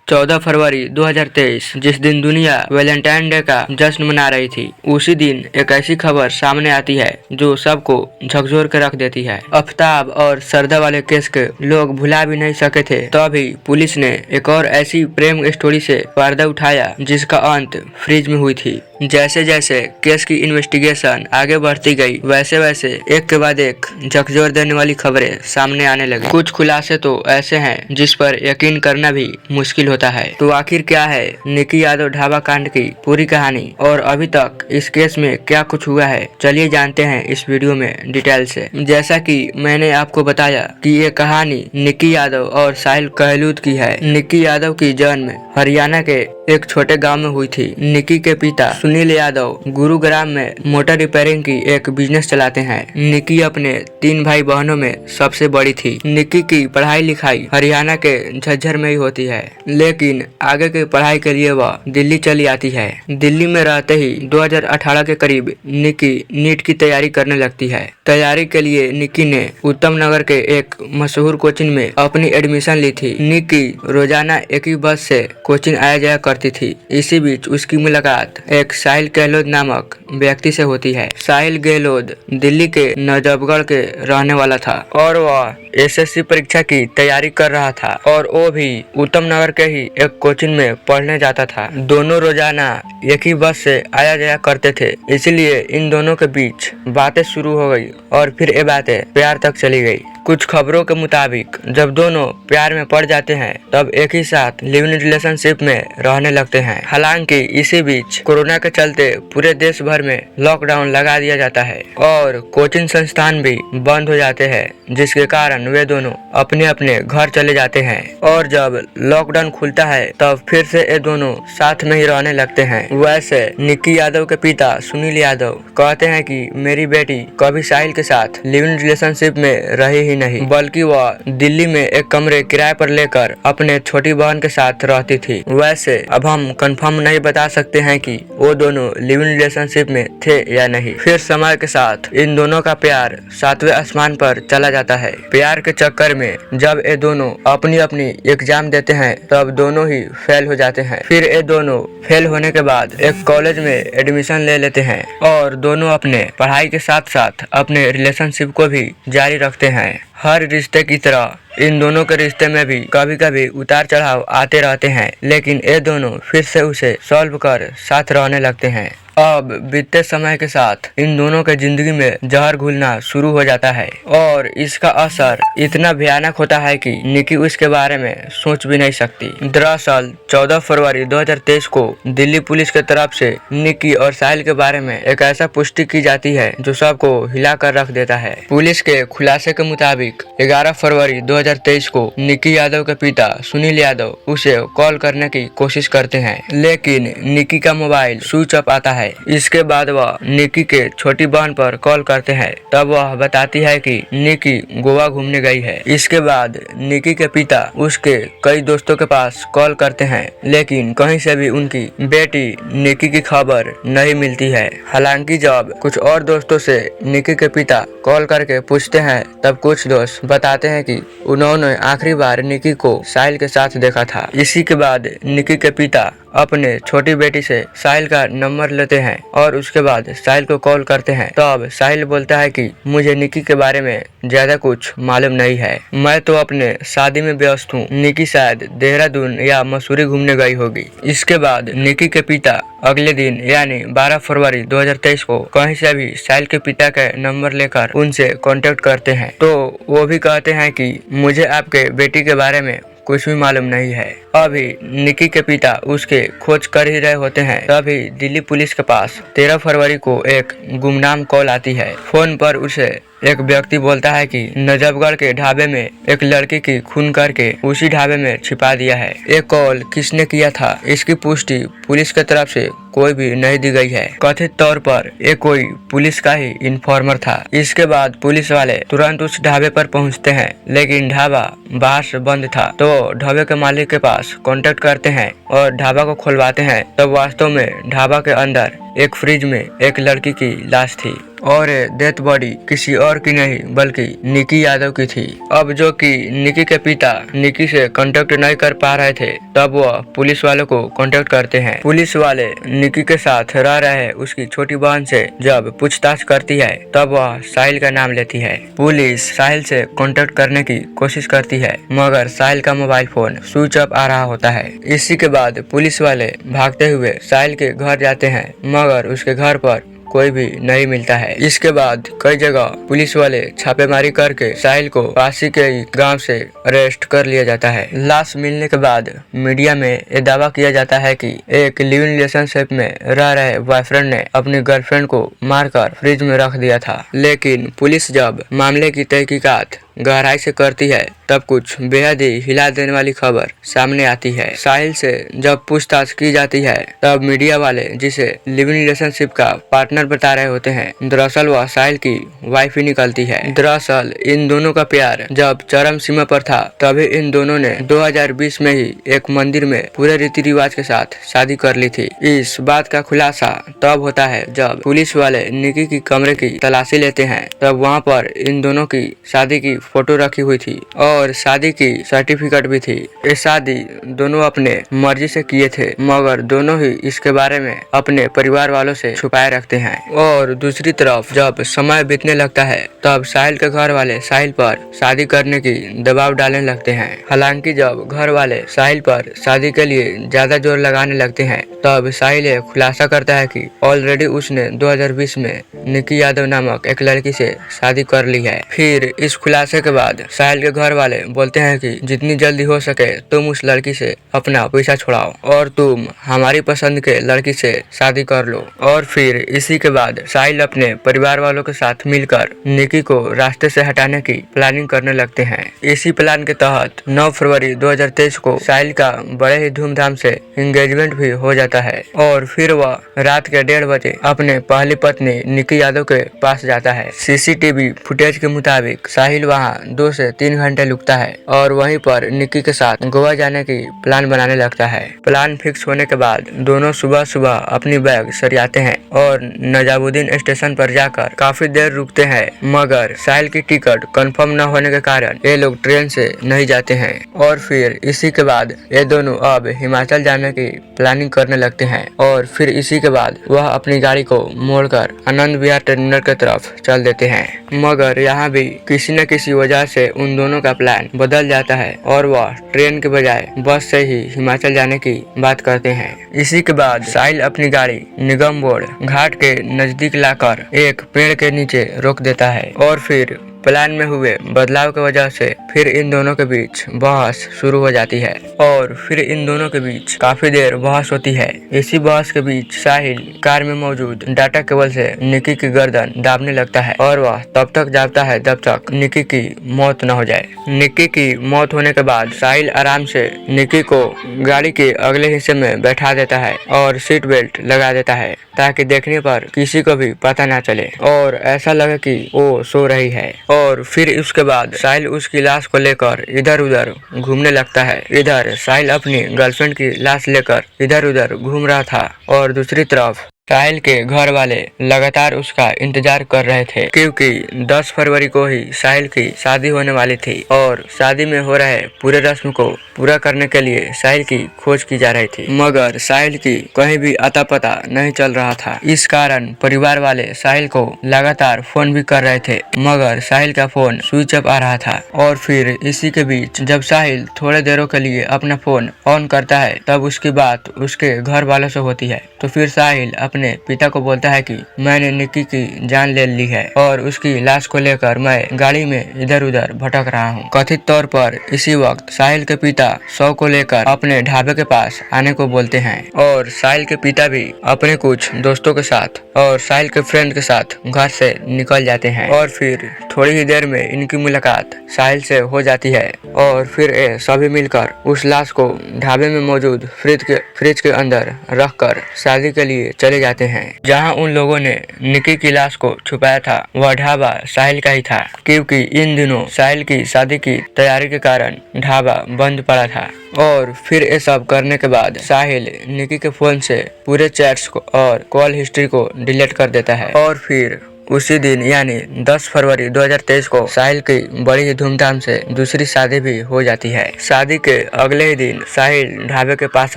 14 फरवरी 2023 जिस दिन दुनिया वैलेंटाइन डे का जश्न मना रही थी, उसी दिन एक ऐसी खबर सामने आती है जो सबको झकझोर के रख देती है। आफ्ताब और सरदा वाले केस के लोग भुला भी नहीं सके थे, तो अभी पुलिस ने एक और ऐसी प्रेम स्टोरी से पर्दा उठाया जिसका अंत फ्रिज में हुई थी। जैसे जैसे केस की इन्वेस्टिगेशन आगे बढ़ती गई, वैसे वैसे एक के बाद एक झकझोर देने वाली खबरें सामने आने लगी। कुछ खुलासे तो ऐसे हैं जिस पर यकीन करना भी मुश्किल होता है। तो आखिर क्या है निकी यादव ढाबा कांड की पूरी कहानी और अभी तक इस केस में क्या कुछ हुआ है, चलिए जानते हैं इस वीडियो में डिटेल से। जैसा कि मैंने आपको बताया कि ये कहानी निकी यादव और साहिल गहलोत की है। निकी यादव की जन्म हरियाणा के एक छोटे गांव में हुई थी। निकी के पिता सुनील यादव गुरुग्राम में मोटर रिपेयरिंग की एक बिजनेस चलाते हैं। निकी अपने 3 भाई बहनों में सबसे बड़ी थी। निकी की पढ़ाई लिखाई हरियाणा के झज्जर में ही होती है, लेकिन आगे की पढ़ाई के लिए वह दिल्ली चली आती है। दिल्ली में रहते ही 2018 के करीब निकी नीट की तैयारी करने लगती है। तैयारी के लिए निकी ने उत्तम नगर के एक मशहूर कोचिंग में अपनी एडमिशन ली थी। निकी रोजाना एक ही बस से कोचिंग आया जाया करती थी। इसी बीच उसकी मुलाकात एक साहिल गहलोत नामक व्यक्ति से होती है। साहिल गहलोत दिल्ली के नजफगढ़ के रहने वाला था और वह एसएससी परीक्षा की तैयारी कर रहा था और वो भी उत्तम नगर के ही एक कोचिंग में पढ़ने जाता था। दोनों रोजाना एक ही बस से आया जाया करते थे, इसलिए इन दोनों के बीच बातें शुरू हो गई और फिर ये बातें प्यार तक चली गई। कुछ खबरों के मुताबिक जब दोनों प्यार में पड़ जाते हैं तब एक ही साथ लिव इन रिलेशनशिप में रहने लगते हैं। हालांकि इसी बीच कोरोना के चलते पूरे देश भर में लॉकडाउन लगा दिया जाता है और कोचिंग संस्थान भी बंद हो जाते हैं, जिसके कारण वे दोनों अपने अपने घर चले जाते हैं। और जब लॉकडाउन खुलता है तब फिर से ये दोनों साथ में ही रहने लगते हैं। वैसे निकी यादव के पिता सुनील यादव कहते हैं कि मेरी बेटी कभी साहिल के साथ लिव इन रिलेशनशिप में रही ही नहीं, बल्कि वह दिल्ली में एक कमरे किराए पर लेकर अपने छोटी बहन के साथ रहती थी। वैसे अब हम कंफर्म नहीं बता सकते हैं कि वो दोनों लिव इन रिलेशनशिप में थे या नहीं। फिर समय के साथ इन दोनों का प्यार 7वें आसमान पर चला जाता है। प्यार के चक्कर में जब ये दोनों अपनी अपनी एग्जाम देते हैं तब दोनों ही फेल हो जाते हैं। फिर ये दोनों फेल होने के बाद एक कॉलेज में एडमिशन ले लेते हैं और दोनों अपने पढ़ाई के साथ साथ अपने रिलेशनशिप को भी जारी रखते हैं। हर रिश्ते की तरह इन दोनों के रिश्ते में भी कभी कभी उतार चढ़ाव आते रहते हैं, लेकिन ये दोनों फिर से उसे सॉल्व कर साथ रहने लगते हैं। अब बीतते समय के साथ इन दोनों के जिंदगी में जहर घुलना शुरू हो जाता है और इसका असर इतना भयानक होता है कि निकी उसके बारे में सोच भी नहीं सकती। दरअसल 14 फरवरी 2023 को दिल्ली पुलिस के तरफ से निकी और साहिल के बारे में एक ऐसा पुष्टि की जाती है जो सबको हिला कर रख देता है। पुलिस के खुलासे के मुताबिक 11 फरवरी 2023 को निकी यादव के पिता सुनील यादव उसे कॉल करने की कोशिश करते हैं, लेकिन निकी का मोबाइल स्विच ऑफ आता है। इसके बाद वह निकी के छोटी बहन पर कॉल करते हैं, तब वह बताती है कि निकी गोवा घूमने गई है। इसके बाद निकी के पिता उसके कई दोस्तों के पास कॉल करते हैं, लेकिन कहीं से भी उनकी बेटी निकी की खबर नहीं मिलती है। हालांकि जब कुछ और दोस्तों से निकी के पिता कॉल करके पूछते हैं तब कुछ दोस्त बताते हैं कि उन्होंने आखिरी बार निकी को साहिल के साथ देखा था। इसी के बाद निकी के पिता अपने छोटी बेटी से साहिल का नंबर लेते हैं और उसके बाद साहिल को कॉल करते हैं। तब साहिल बोलता है कि मुझे निकी के बारे में ज्यादा कुछ मालूम नहीं है, मैं तो अपने शादी में व्यस्त हूँ। निकी शायद देहरादून या मसूरी घूमने गई होगी। इसके बाद निकी के पिता अगले दिन यानी 12 फरवरी 2023 को कहीं से भी साहिल के पिता का नंबर लेकर उनसे कांटेक्ट करते हैं, तो वो भी कहते हैं कि मुझे आपके बेटी के बारे में कुछ भी मालूम नहीं है। अभी निकी के पिता उसके खोज कर ही रहे होते हैं, तभी दिल्ली पुलिस के पास 13 फरवरी को एक गुमनाम कॉल आती है। फोन पर उसे एक व्यक्ति बोलता है कि नजफगढ़ के ढाबे में एक लड़की की खून करके उसी ढाबे में छिपा दिया है। ये कॉल किसने किया था, इसकी पुष्टि पुलिस की तरफ से कोई भी नहीं दी गई है। कथित तौर पर ये कोई पुलिस का ही इन्फॉर्मर था। इसके बाद पुलिस वाले तुरंत उस ढाबे पर पहुंचते हैं, लेकिन ढाबा बाहर से बंद था। तो ढाबे के मालिक के पास कांटेक्ट करते हैं और ढाबा को खुलवाते हैं, तब वास्तव में ढाबा के अंदर एक फ्रिज में एक लड़की की लाश थी और डेथ बॉडी किसी और की नहीं बल्कि निकी यादव की थी। अब जो कि निकी के पिता निकी से कांटेक्ट नहीं कर पा रहे थे, तब वह पुलिस वालों को कांटेक्ट करते हैं। पुलिस वाले निकी के साथ रह रहे उसकी छोटी बहन से जब पूछताछ करती है, तब वह साहिल का नाम लेती है। पुलिस साहिल से कांटेक्ट करने की कोशिश करती है, मगर साहिल का मोबाइल फोन स्विच ऑफ आ रहा होता है। इसी के बाद पुलिस वाले भागते हुए साहिल के घर जाते हैं, मगर उसके घर पर कोई भी नहीं मिलता है। इसके बाद कई जगह पुलिस वाले छापेमारी करके साहिल को पासी के गांव से अरेस्ट कर लिया जाता है। लाश मिलने के बाद मीडिया में ये दावा किया जाता है कि एक लिव इन रिलेशनशिप में रह रहे बॉयफ्रेंड ने अपनी गर्लफ्रेंड को मारकर फ्रिज में रख दिया था। लेकिन पुलिस जब मामले की तहकीकात गहराई से करती है, तब कुछ बेहद ही हिला देने वाली खबर सामने आती है। साहिल से जब पूछताछ की जाती है, तब मीडिया वाले जिसे लिव इन रिलेशनशिप का पार्टनर बता रहे होते हैं, दरअसल वह साहिल की वाइफ ही निकलती है। दरअसल इन दोनों का प्यार जब चरम सीमा पर था, तभी इन दोनों ने 2020 में ही एक मंदिर में पूरे रीति रिवाज के साथ शादी कर ली थी। इस बात का खुलासा तब होता है जब पुलिस वाले निकी की कमरे की तलाशी लेते हैं, तब वहाँ पर इन दोनों की शादी की फोटो रखी हुई थी और शादी की सर्टिफिकेट भी थी। ये शादी दोनों अपने मर्जी से किए थे, मगर दोनों ही इसके बारे में अपने परिवार वालों से छुपाए रखते हैं। और दूसरी तरफ जब समय बीतने लगता है, तब साहिल के घर वाले साहिल पर शादी करने की दबाव डालने लगते हैं। हालांकि जब घर वाले साहिल पर शादी के लिए ज्यादा जोर लगाने लगते हैं, तब साहिल ये खुलासा करता है कि ऑलरेडी उसने 2020 में निकी यादव नामक एक लड़की से शादी कर ली है। फिर इस खुलासे के बाद साहिल के घर वाले बोलते हैं कि जितनी जल्दी हो सके तुम उस लड़की से अपना पीछा छुड़ाओ और तुम हमारी पसंद के लड़की से शादी कर लो। और फिर इसी के बाद साहिल अपने परिवार वालों के साथ मिलकर निकी को रास्ते से हटाने की प्लानिंग करने लगते हैं। इसी प्लान के तहत 9 फरवरी 2023 को साहिल का बड़े ही धूमधाम से एंगेजमेंट भी हो जाता है और फिर वह रात के 1:30 बजे अपने पहली पत्नी निकी यादव के पास जाता है। सीसीटीवी फुटेज के मुताबिक साहिल वहाँ 2 से 3 घंटे रुकता है और वहीं पर निकी के साथ गोवा जाने की प्लान बनाने लगता है। प्लान फिक्स होने के बाद दोनों सुबह सुबह अपनी बैग सरियाते हैं और नजामुद्दीन स्टेशन पर जाकर काफी देर रुकते हैं, मगर साहिल की टिकट कंफर्म न होने के कारण ये लोग ट्रेन से नहीं जाते हैं। और फिर इसी के बाद ये दोनों अब हिमाचल जाने की प्लानिंग करने लगते हैं और फिर इसी के बाद वह अपनी गाड़ी को मोड़कर आनंद विहार टर्मिनल की तरफ चल देते हैं। मगर यहाँ भी किसी न किसी वजह से उन दोनों का प्लान बदल जाता है और वह ट्रेन के बजाय बस से ही हिमाचल जाने की बात करते हैं। इसी के बाद साहिल अपनी गाड़ी निगम बोर्ड घाट के नजदीक लाकर एक पेड़ के नीचे रोक देता है और फिर प्लान में हुए बदलाव की वजह से फिर इन दोनों के बीच बहस शुरू हो जाती है और फिर इन दोनों के बीच काफी देर बहस होती है। इसी बहस के बीच साहिल कार में मौजूद डाटा केबल से निकी की गर्दन दाबने लगता है और वह तब तक जागता है जब तक निकी की मौत न हो जाए। निकी की मौत होने के बाद साहिल आराम से निकी को गाड़ी के अगले हिस्से में बैठा देता है और सीट बेल्ट लगा देता है ताकि देखने पर किसी को भी पता न चले और ऐसा लगे कि वो सो रही है। और फिर उसके बाद साहिल उसकी लाश को लेकर इधर उधर घूमने लगता है। इधर साहिल अपनी गर्लफ्रेंड की लाश लेकर इधर उधर घूम रहा था और दूसरी तरफ साहिल के घर वाले लगातार उसका इंतजार कर रहे थे, क्योंकि 10 फरवरी को ही साहिल की शादी होने वाली थी और शादी में हो रहे पूरे रस्म को पूरा करने के लिए साहिल की खोज की जा रही थी, मगर साहिल की कहीं भी अता पता नहीं चल रहा था। इस कारण परिवार वाले साहिल को लगातार फोन भी कर रहे थे, मगर साहिल का फोन स्विच ऑफ आ रहा था। और फिर इसी के बीच जब साहिल थोड़े देरों के लिए अपना फोन ऑन करता है, तब उसकी बात उसके घर वालों से होती है। तो फिर साहिल अपने पिता को बोलता है कि मैंने निकी की जान ले ली है और उसकी लाश को लेकर मैं गाड़ी में इधर उधर भटक रहा हूँ। कथित तौर पर इसी वक्त साहिल के पिता शव को लेकर अपने ढाबे के पास आने को बोलते हैं और साहिल के पिता भी अपने कुछ दोस्तों के साथ और साहिल के फ्रेंड के साथ घर से निकल जाते हैं। और फिर थोड़ी ही देर में इनकी मुलाकात साहिल से हो जाती है और फिर ये सभी मिलकर उस लाश को ढाबे में मौजूद फ्रिज के अंदर रखकर शादी के लिए चले जाते हैं। जहां उन लोगों ने निकी की लाश को छुपाया था वह ढाबा साहिल का ही था, क्योंकि इन दिनों साहिल की शादी की तैयारी के कारण ढाबा बंद पड़ा था। और फिर ये सब करने के बाद साहिल निकी के फोन से पूरे चैट्स को और कॉल हिस्ट्री को डिलीट कर देता है। और फिर उसी दिन यानी 10 फरवरी 2023 को साहिल की बड़ी ही धूमधाम से दूसरी शादी भी हो जाती है। शादी के अगले ही दिन साहिल ढाबे के पास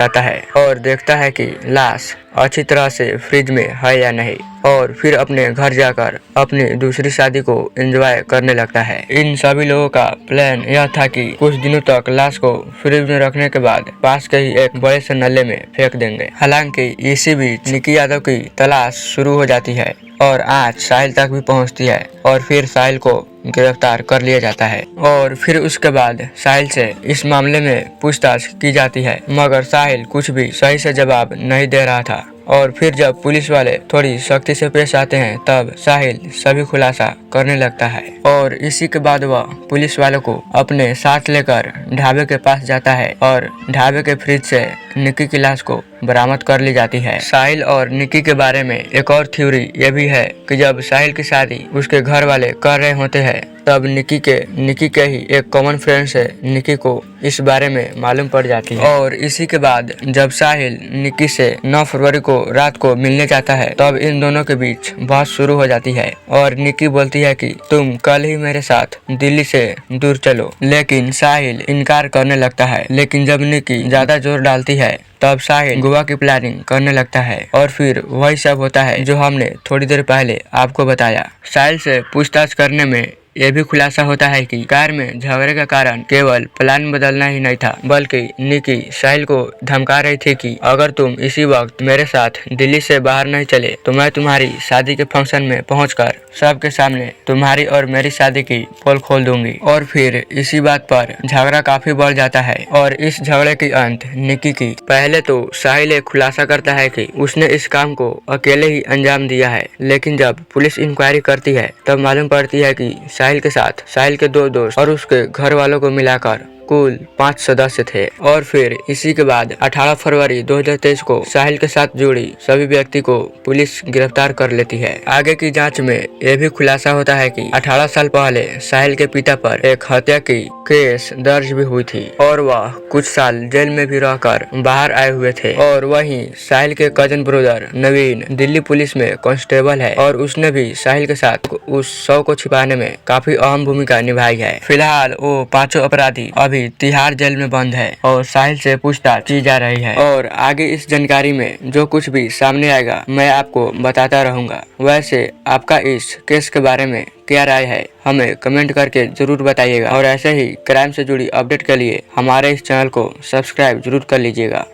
आता है और देखता है कि लाश अच्छी तरह से फ्रिज में है या नहीं, और फिर अपने घर जाकर अपनी दूसरी शादी को एंजॉय करने लगता है। इन सभी लोगों का प्लान यह था कि कुछ दिनों तक लाश को फ्रिज में रखने के बाद पास के ही एक बड़े से नल्ले में फेंक देंगे। हालांकि इसी बीच निकी यादव की तलाश शुरू हो जाती है और आज साहिल तक भी पहुंचती है और फिर साहिल को गिरफ्तार कर लिया जाता है। और फिर उसके बाद साहिल से इस मामले में पूछताछ की जाती है, मगर साहिल कुछ भी सही से जवाब नहीं दे रहा था। और फिर जब पुलिस वाले थोड़ी सख्ती से पेश आते हैं तब साहिल सभी खुलासा करने लगता है। और इसी के बाद वह पुलिस वालों को अपने साथ लेकर ढाबे के पास जाता है और ढाबे के फ्रिज से निकी की लाश को बरामद कर ली जाती है। साहिल और निकी के बारे में एक और थ्योरी ये भी है कि जब साहिल की शादी उसके घर वाले कर रहे होते हैं तब निकी के ही एक कॉमन फ्रेंड से निकी को इस बारे में मालूम पड़ जाती है। और इसी के बाद जब साहिल निकी से 9 फरवरी को रात को मिलने जाता है तब इन दोनों के बीच बहस शुरू हो जाती है और निकी बोलती है कि तुम कल ही मेरे साथ दिल्ली से दूर चलो, लेकिन साहिल इनकार करने लगता है। लेकिन जब निकी ज्यादा जोर डालती है तब साहिल गोवा की प्लानिंग करने लगता है और फिर वही सब होता है जो हमने थोड़ी देर पहले आपको बताया। साहिल से पूछताछ करने में यह भी खुलासा होता है कि कार में झगड़े का कारण केवल प्लान बदलना ही नहीं था, बल्कि निकी साहिल को धमका रही थी कि अगर तुम इसी वक्त मेरे साथ दिल्ली से बाहर नहीं चले तो मैं तुम्हारी शादी के फंक्शन में पहुंचकर सबके सामने तुम्हारी और मेरी शादी की पोल खोल दूंगी। और फिर इसी बात पर झगड़ा काफी बढ़ जाता है और इस झगड़े की अंत निकी की। पहले तो साहिल एक खुलासा करता है कि उसने इस काम को अकेले ही अंजाम दिया है, लेकिन जब पुलिस इंक्वायरी करती है तब मालूम पड़ती है कि साहिल के साथ साहिल के 2 दोस्त और उसके घर वालों को मिलाकर कुल 5 सदस्य थे। और फिर इसी के बाद 18 फरवरी 2023 को साहिल के साथ जुड़ी सभी व्यक्ति को पुलिस गिरफ्तार कर लेती है। आगे की जांच में यह भी खुलासा होता है कि 18 साल पहले साहिल के पिता पर एक हत्या की केस दर्ज भी हुई थी और वह कुछ साल जेल में भी रहकर बाहर आए हुए थे। और वहीं साहिल के कजन ब्रदर नवीन दिल्ली पुलिस में कांस्टेबल है और उसने भी साहिल के साथ उस शव को छिपाने में काफी अहम भूमिका निभाई है। फिलहाल वो 5 अपराधी अभी तिहाड़ जेल में बंद है और साहिल से पूछताछ की जा रही है। और आगे इस जानकारी में जो कुछ भी सामने आएगा मैं आपको बताता रहूंगा। वैसे आपका इस केस के बारे में क्या राय है हमें कमेंट करके जरूर बताइएगा और ऐसे ही क्राइम से जुड़ी अपडेट के लिए हमारे इस चैनल को सब्सक्राइब जरूर कर लीजिएगा।